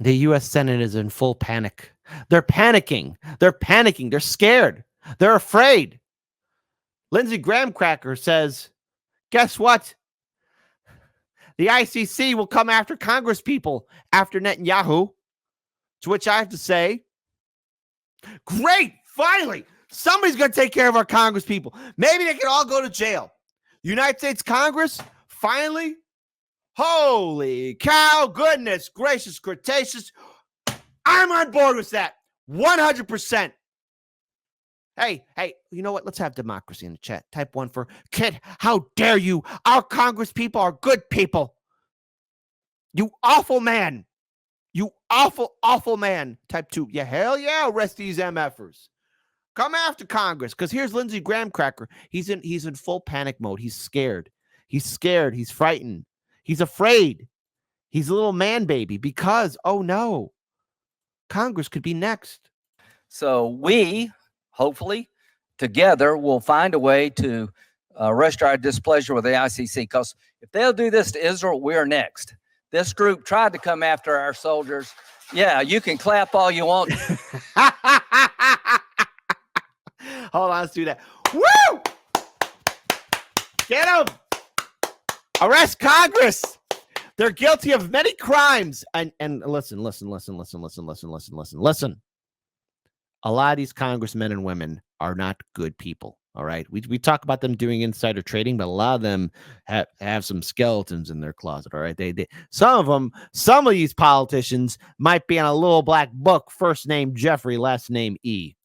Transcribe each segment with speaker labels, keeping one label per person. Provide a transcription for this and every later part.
Speaker 1: The U.S. Senate is in full panic. They're panicking. They're panicking. They're scared. They're afraid. Lindsey Graham Cracker says, guess what? The ICC will come after Congress people after Netanyahu. To which I have to say, great, finally, somebody's going to take care of our Congress people. Maybe they can all go to jail. United States Congress, finally, holy cow, goodness gracious, cretaceous. I'm on board with that, 100%. Hey, you know what? Let's have democracy in the chat. Type 1 for kid. How dare you? Our Congress people are good people. You awful man. You awful, awful man. Type 2. Yeah, hell yeah, arrest these MFers. Come after Congress. Because here's Lindsey Graham Cracker. He's in full panic mode. He's scared. He's scared. He's frightened. He's afraid. He's a little man baby because, oh no, Congress could be next.
Speaker 2: So we, hopefully, together will find a way to rest our displeasure with the ICC. Because if they'll do this to Israel, we're next. This group tried to come after our soldiers. Yeah, you can clap all you want.
Speaker 1: Hold on, let's do that. Woo! Get them! Arrest Congress! They're guilty of many crimes. And listen. A lot of these congressmen and women are not good people. All right. We talk about them doing insider trading, but a lot of them have some skeletons in their closet. All right. Some of these politicians might be on a little black book, first name Jeffrey, last name E.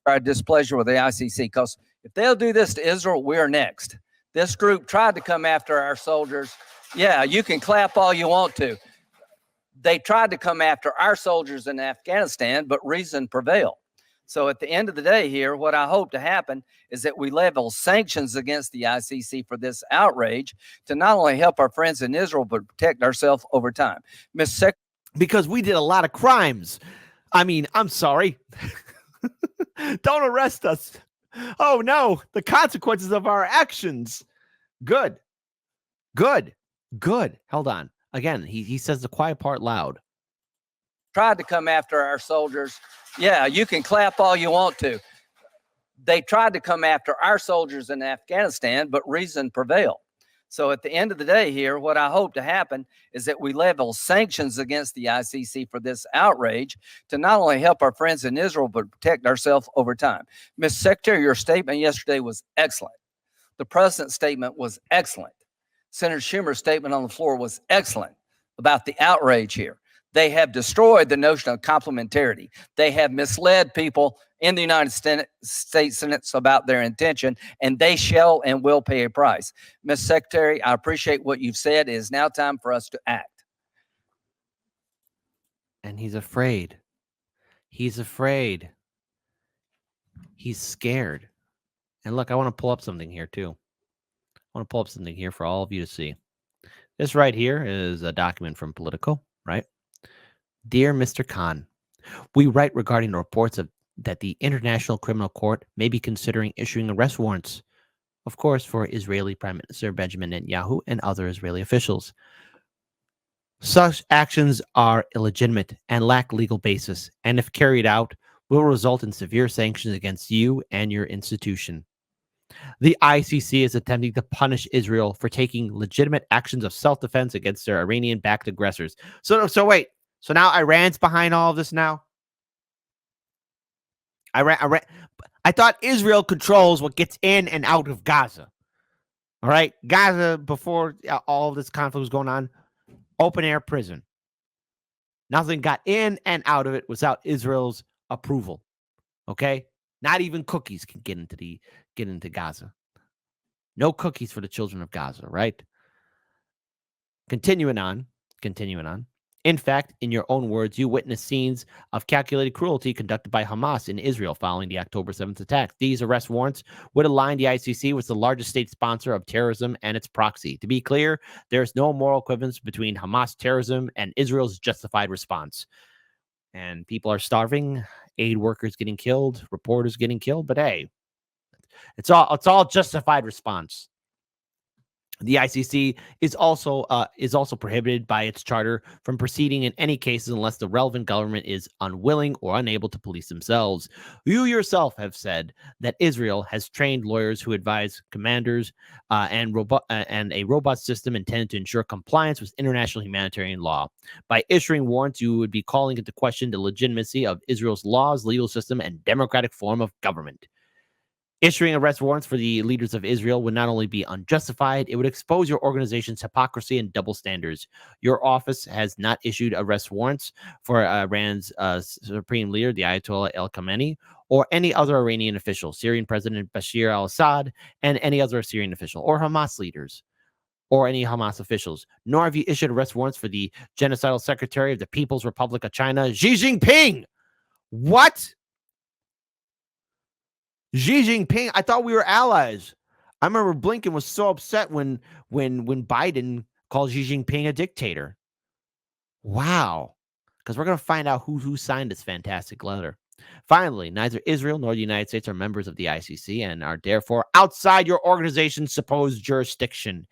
Speaker 2: Our displeasure with the ICC, because if they'll do this to Israel, we're next. This group tried to come after our soldiers. Yeah, you can clap all you want to. They tried to come after our soldiers in Afghanistan, but reason prevailed. So at the end of the day here, what I hope to happen is that we level sanctions against the ICC for this outrage to not only help our friends in Israel, but protect ourselves over time. Ms. Secretary.
Speaker 1: Because we did a lot of crimes. I mean, I'm sorry. Don't arrest us. Oh, no. The consequences of our actions. Good. Hold on. Again, he says the quiet part loud.
Speaker 2: Tried to come after our soldiers. Yeah, you can clap all you want to. They tried to come after our soldiers in Afghanistan, but reason prevailed. So at the end of the day here, what I hope to happen is that we level sanctions against the ICC for this outrage to not only help our friends in Israel, but protect ourselves over time. Ms. Secretary, your statement yesterday was excellent. The president's statement was excellent. Senator Schumer's statement on the floor was excellent about the outrage here. They have destroyed the notion of complementarity. They have misled people in the United States Senate about their intention, and they shall and will pay a price. Ms. Secretary, I appreciate what you've said. It is now time for us to act.
Speaker 1: And he's afraid. He's afraid. He's scared. And look, I want to pull up something here too. I want to pull up something here for all of you to see. This right here is a document from Politico, right? Dear Mr. Khan, we write regarding the reports that the International Criminal Court may be considering issuing arrest warrants, of course, for Israeli Prime Minister Benjamin Netanyahu and other Israeli officials. Such actions are illegitimate and lack legal basis, and if carried out, will result in severe sanctions against you and your institution. The ICC is attempting to punish Israel for taking legitimate actions of self-defense against their Iranian-backed aggressors. So wait. So now Iran's behind all of this now? Iran. I thought Israel controls what gets in and out of Gaza. All right? Gaza, before all of this conflict was going on, open-air prison. Nothing got in and out of it without Israel's approval. Okay? Not even cookies can get into Gaza. No cookies for the children of Gaza, right? Continuing on. In fact, in your own words, you witnessed scenes of calculated cruelty conducted by Hamas in Israel following the October 7th attack. These arrest warrants would align the ICC with the largest state sponsor of terrorism and its proxy. To be clear, there is no moral equivalence between Hamas terrorism and Israel's justified response. And people are starving, aid workers getting killed, reporters getting killed, but hey, it's all justified response. The ICC is also prohibited by its charter from proceeding in any cases unless the relevant government is unwilling or unable to police themselves. You yourself have said that Israel has trained lawyers who advise commanders and a robust system intended to ensure compliance with international humanitarian law. By issuing warrants, you would be calling into question the legitimacy of Israel's laws, legal system, and democratic form of government. Issuing arrest warrants for the leaders of Israel would not only be unjustified, it would expose your organization's hypocrisy and double standards. Your office has not issued arrest warrants for Iran's supreme leader, the Ayatollah El Khamenei, or any other Iranian official, Syrian President Bashir al-Assad, and any other Syrian official, or Hamas leaders, or any Hamas officials. Nor have you issued arrest warrants for the genocidal secretary of the People's Republic of China, Xi Jinping. What? Xi Jinping, I thought we were allies. I remember Blinken was so upset when Biden called Xi Jinping a dictator. Wow. Because we're going to find out who signed this fantastic letter. Finally, neither Israel nor the United States are members of the ICC and are therefore outside your organization's supposed jurisdiction.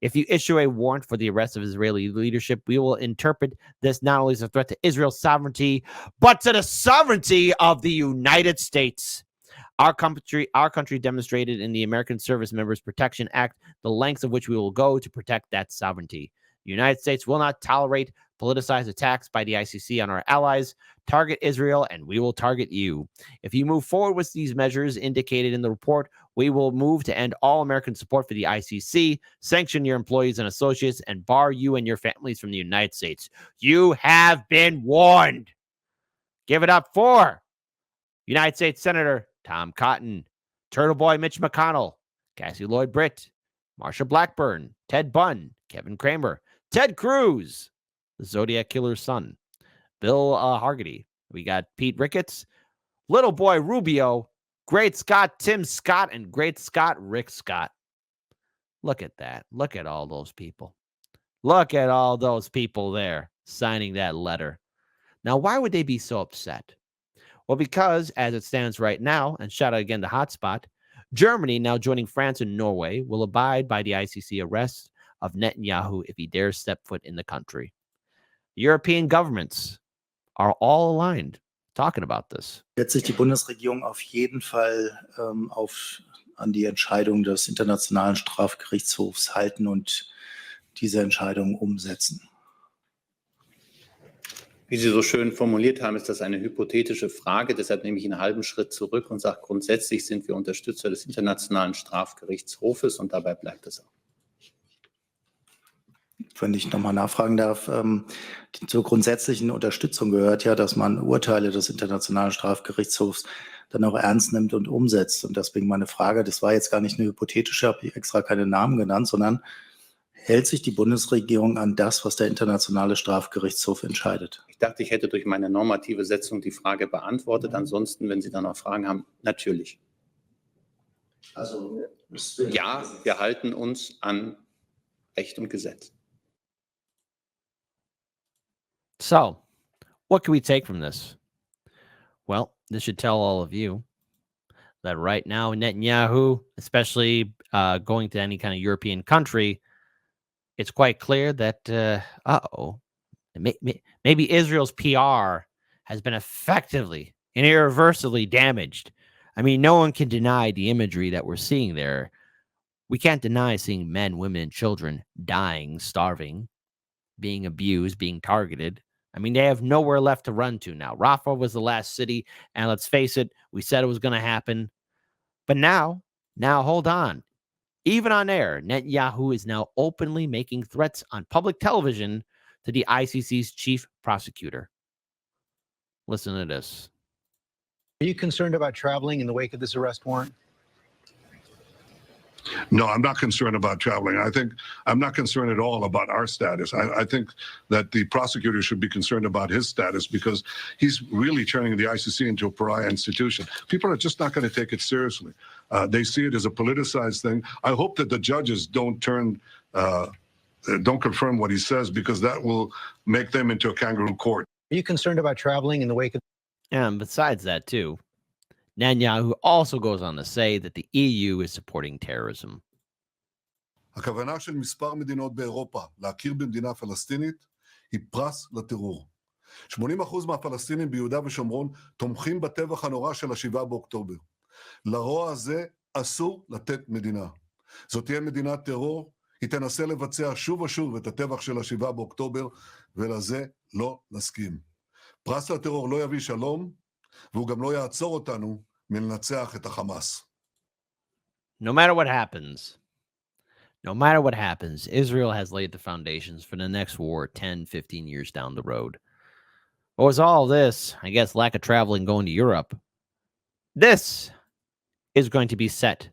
Speaker 1: If you issue a warrant for the arrest of Israeli leadership, we will interpret this not only as a threat to Israel's sovereignty, but to the sovereignty of the United States. Our country demonstrated in the American Service Members Protection Act the lengths of which we will go to protect that sovereignty. The United States will not tolerate politicized attacks by the ICC on our allies. Target Israel, and we will target you. If you move forward with these measures indicated in the report, we will move to end all American support for the ICC, sanction your employees and associates, and bar you and your families from the United States. You have been warned. Give it up for United States Senator Tom Cotton, Turtle Boy Mitch McConnell, Cassie Lloyd Britt, Marsha Blackburn, Ted Bunn, Kevin Kramer, Ted Cruz, the Zodiac Killer's son, Bill Hargity. We got Pete Ricketts, Little Boy Rubio, Great Scott Tim Scott, and Great Scott Rick Scott. Look at that. Look at all those people. Look at all those people there signing that letter. Now, why would they be so upset? Well, because as it stands right now, and shout out again to Hotspot, Germany, now joining France and Norway, will abide by the ICC arrest of Netanyahu if he dares step foot in the country. European governments are all aligned talking about this.
Speaker 3: Wird sich die Bundesregierung auf jeden Fall an die Entscheidung des Internationalen Strafgerichtshofs halten und diese Entscheidung umsetzen.
Speaker 4: Wie Sie so schön formuliert haben, ist das eine hypothetische Frage. Deshalb nehme ich einen halben Schritt zurück und sage, grundsätzlich sind wir Unterstützer des Internationalen Strafgerichtshofes und dabei bleibt es auch.
Speaker 3: Wenn ich nochmal nachfragen darf, zur grundsätzlichen Unterstützung gehört ja, dass man Urteile des Internationalen Strafgerichtshofs dann auch ernst nimmt und umsetzt. Und deswegen meine Frage, das war jetzt gar nicht eine hypothetische, habe ich extra keine Namen genannt, sondern hält sich die Bundesregierung an das, was der Internationale Strafgerichtshof entscheidet?
Speaker 4: Ich dachte, ich hätte durch meine normative Setzung die Frage beantwortet. Ansonsten, wenn Sie da noch Fragen haben, natürlich.
Speaker 3: Also,
Speaker 4: ja, wir halten uns an Recht und Gesetz.
Speaker 1: So, what can we take from this? Well, this should tell all of you that right now, Netanyahu, especially going to any kind of European country, it's quite clear that, maybe Israel's PR has been effectively and irreversibly damaged. I mean, no one can deny the imagery that we're seeing there. We can't deny seeing men, women, and children dying, starving, being abused, being targeted. I mean, they have nowhere left to run to now. Rafah was the last city, and let's face it, we said it was going to happen. But now, hold on. Even on air, Netanyahu is now openly making threats on public television to the ICC's chief prosecutor. Listen to this.
Speaker 5: Are you concerned about traveling in the wake of this arrest warrant?
Speaker 6: No, I'm not concerned about traveling. I'm not concerned at all about our status. I think that the prosecutor should be concerned about his status because he's really turning the ICC into a pariah institution. People are just not going to take it seriously. They see it as a politicized thing. I hope that the judges don't confirm what he says because that will make them into a kangaroo court.
Speaker 5: Are you concerned about traveling in the wake of?
Speaker 1: And besides that, too, Netanyahu also goes on to say that the EU is supporting terrorism.
Speaker 6: הכוונה של מספר מדינות באירופה להכיר במדינה פלסטינית היא פרס לטרור. 80% מהפלסטינים ביהודה ושומרון תומכים בטבח הנורא של ה-7 באוקטובר. לרוע הזה אסור לתת מדינה. זאת תהיה מדינת טרור, היא תנסה לבצע שוב ושוב את הטבח של ה-7 באוקטובר, ולזה לא נסכים. פרס לטרור לא יביא שלום, והוא גם לא יעצור אותנו מלנצח את החמאס.
Speaker 1: No matter what happens, Israel has laid the foundations for the next war 10, 15 years down the road. What was all this? I guess lack of traveling going to Europe. This is going to be set.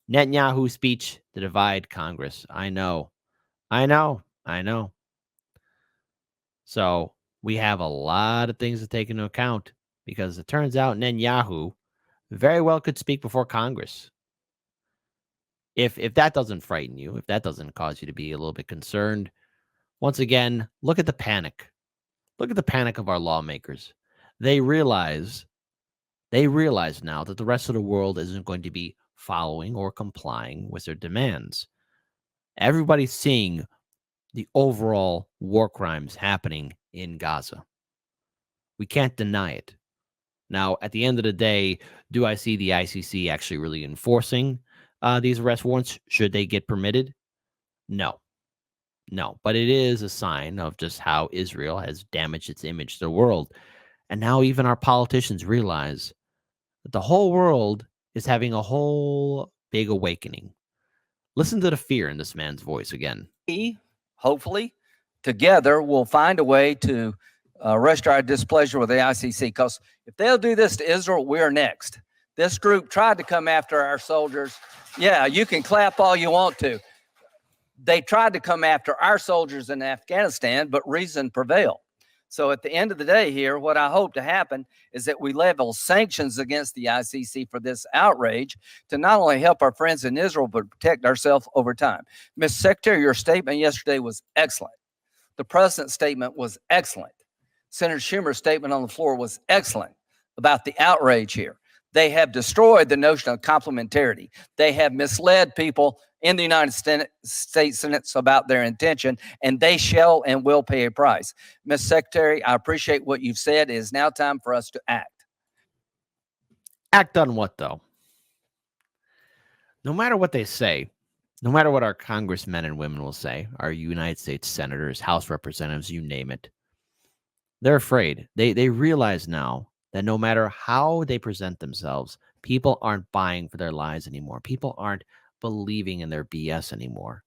Speaker 1: Netanyahu's speech to divide Congress. I know. So we have a lot of things to take into account because it turns out Netanyahu very well could speak before Congress. If that doesn't frighten you, if that doesn't cause you to be a little bit concerned, once again, look at the panic. Look at the panic of our lawmakers. They realize now that the rest of the world isn't going to be following or complying with their demands. Everybody's seeing the overall war crimes happening in Gaza. We can't deny it. Now, at the end of the day, do I see the ICC actually really enforcing these arrest warrants? Should they get permitted? No. But it is a sign of just how Israel has damaged its image to the world. And now even our politicians realize that the whole world is having a whole big awakening. Listen to the fear in this man's voice again.
Speaker 2: Hopefully, together we'll find a way to register our displeasure with the ICC, because if they'll do this to Israel, we're next. This group tried to come after our soldiers. Yeah, you can clap all you want to. They tried to come after our soldiers in Afghanistan, but reason prevailed. So at the end of the day here, what I hope to happen is that we level sanctions against the ICC for this outrage to not only help our friends in Israel, but protect ourselves over time. Mr. Secretary, your statement yesterday was excellent. The president's statement was excellent. Senator Schumer's statement on the floor was excellent about the outrage here. They have destroyed the notion of complementarity. They have misled people in the United States Senate about their intention, and they shall and will pay a price. Mr. Secretary, I appreciate what you've said. It is now time for us to act.
Speaker 1: Act on what, though? No matter what they say, no matter what our congressmen and women will say, our United States senators, House representatives, you name it, they're afraid. They realize now that no matter how they present themselves, people aren't buying for their lies anymore. People aren't believing in their BS anymore.